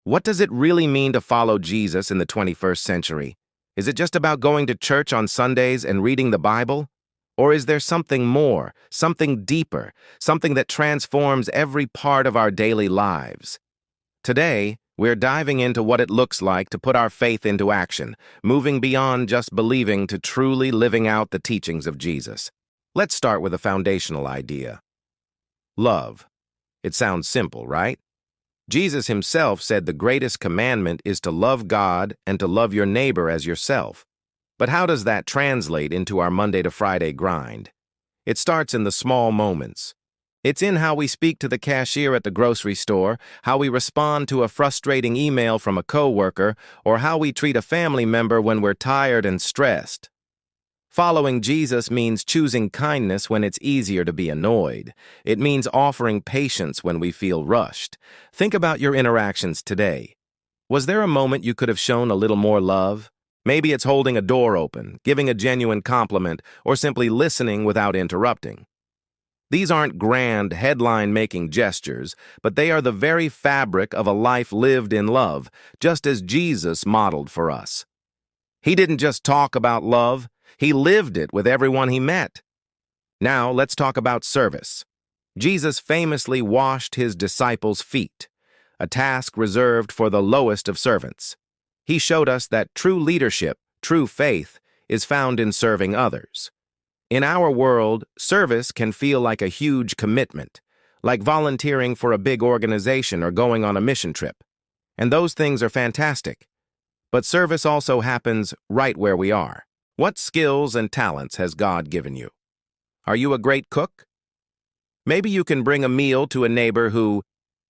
What does it really mean to follow Jesus in the 21st century? Is it just about going to church on Sundays and reading the Bible? Or is there something more, something deeper, something that transforms every part of our daily lives? Today, we're diving into what it looks like to put our faith into action, moving beyond just believing to truly living out the teachings of Jesus. Let's start with a foundational idea. Love. It sounds simple, right? Jesus himself said the greatest commandment is to love God and to love your neighbor as yourself. But how does that translate into our Monday to Friday grind? It starts in the small moments. It's in how we speak to the cashier at the grocery store, how we respond to a frustrating email from a coworker, or how we treat a family member when we're tired and stressed. Following Jesus means choosing kindness when it's easier to be annoyed. It means offering patience when we feel rushed. Think about your interactions today. Was there a moment you could have shown a little more love? Maybe it's holding a door open, giving a genuine compliment, or simply listening without interrupting. These aren't grand, headline-making gestures, but they are the very fabric of a life lived in love, just as Jesus modeled for us. He didn't just talk about love, he lived it with everyone he met. Now, let's talk about service. Jesus famously washed his disciples' feet, a task reserved for the lowest of servants. He showed us that true leadership, true faith, is found in serving others. In our world, service can feel like a huge commitment, like volunteering for a big organization or going on a mission trip. And those things are fantastic. But service also happens right where we are. What skills and talents has God given you? Are you a great cook? Maybe you can bring a meal to a neighbor who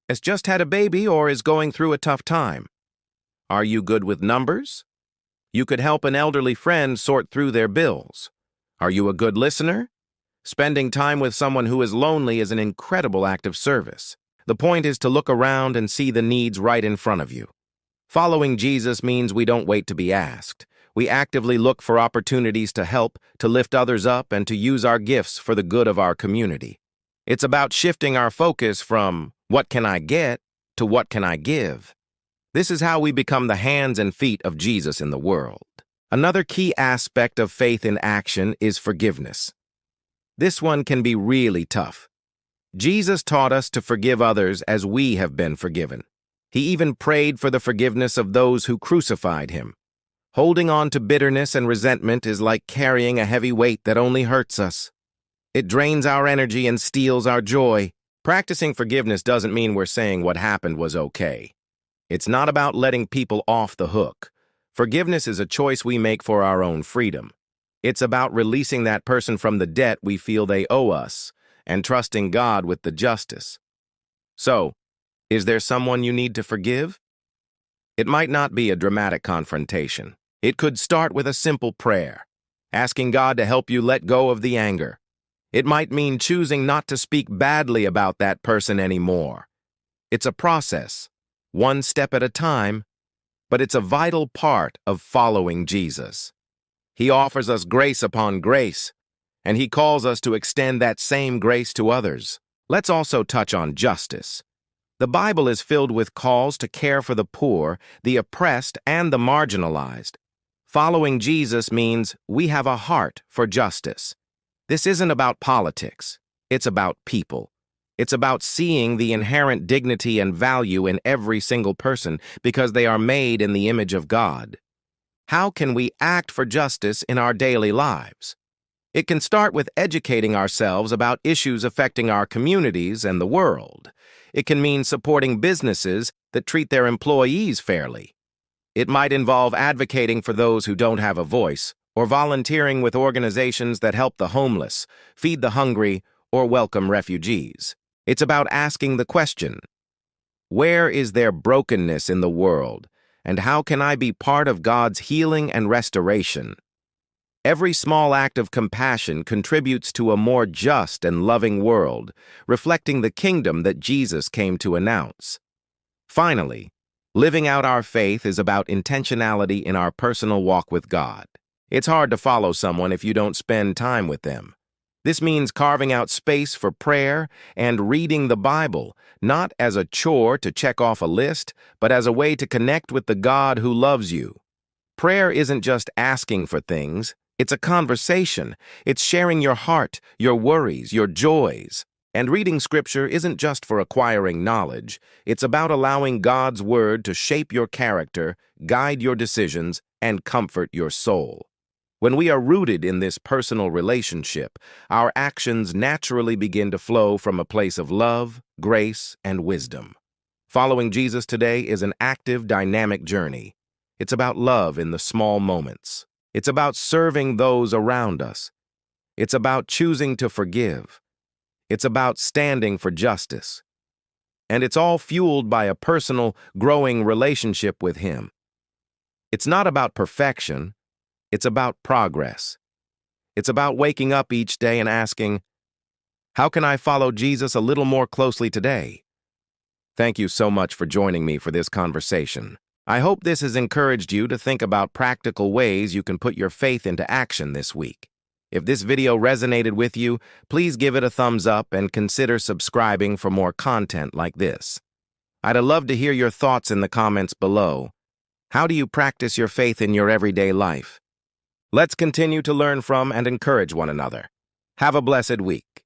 has just had a baby or is going through a tough time. Are you good with numbers? You could help an elderly friend sort through their bills. Are you a good listener? Spending time with someone who is lonely is an incredible act of service. The point is to look around and see the needs right in front of you. Following Jesus means we don't wait to be asked. We actively look for opportunities to help, to lift others up, and to use our gifts for the good of our community. It's about shifting our focus from what can I get to what can I give. This is how we become the hands and feet of Jesus in the world. Another key aspect of faith in action is forgiveness. This one can be really tough. Jesus taught us to forgive others as we have been forgiven. He even prayed for the forgiveness of those who crucified him. Holding on to bitterness and resentment is like carrying a heavy weight that only hurts us. It drains our energy and steals our joy. Practicing forgiveness doesn't mean we're saying what happened was okay. It's not about letting people off the hook. Forgiveness is a choice we make for our own freedom. It's about releasing that person from the debt we feel they owe us and trusting God with the justice. So, is there someone you need to forgive? It might not be a dramatic confrontation. It could start with a simple prayer, asking God to help you let go of the anger. It might mean choosing not to speak badly about that person anymore. It's a process, one step at a time, but it's a vital part of following Jesus. He offers us grace upon grace, and he calls us to extend that same grace to others. Let's also touch on justice. The Bible is filled with calls to care for the poor, the oppressed, and the marginalized. Following Jesus means we have a heart for justice. This isn't about politics. It's about people. It's about seeing the inherent dignity and value in every single person because they are made in the image of God. How can we act for justice in our daily lives? It can start with educating ourselves about issues affecting our communities and the world. It can mean supporting businesses that treat their employees fairly. It might involve advocating for those who don't have a voice, or volunteering with organizations that help the homeless, feed the hungry, or welcome refugees. It's about asking the question, where is there brokenness in the world, and how can I be part of God's healing and restoration? Every small act of compassion contributes to a more just and loving world, reflecting the kingdom that Jesus came to announce. Finally, living out our faith is about intentionality in our personal walk with God. It's hard to follow someone if you don't spend time with them. This means carving out space for prayer and reading the Bible, not as a chore to check off a list, but as a way to connect with the God who loves you. Prayer isn't just asking for things, it's a conversation. It's sharing your heart, your worries, your joys. And reading Scripture isn't just for acquiring knowledge, it's about allowing God's Word to shape your character, guide your decisions, and comfort your soul. When we are rooted in this personal relationship, our actions naturally begin to flow from a place of love, grace, and wisdom. Following Jesus today is an active, dynamic journey. It's about love in the small moments. It's about serving those around us. It's about choosing to forgive. It's about standing for justice. And it's all fueled by a personal, growing relationship with Him. It's not about perfection. It's about progress. It's about waking up each day and asking, how can I follow Jesus a little more closely today? Thank you so much for joining me for this conversation. I hope this has encouraged you to think about practical ways you can put your faith into action this week. If this video resonated with you, please give it a thumbs up and consider subscribing for more content like this. I'd love to hear your thoughts in the comments below. How do you practice your faith in your everyday life? Let's continue to learn from and encourage one another. Have a blessed week.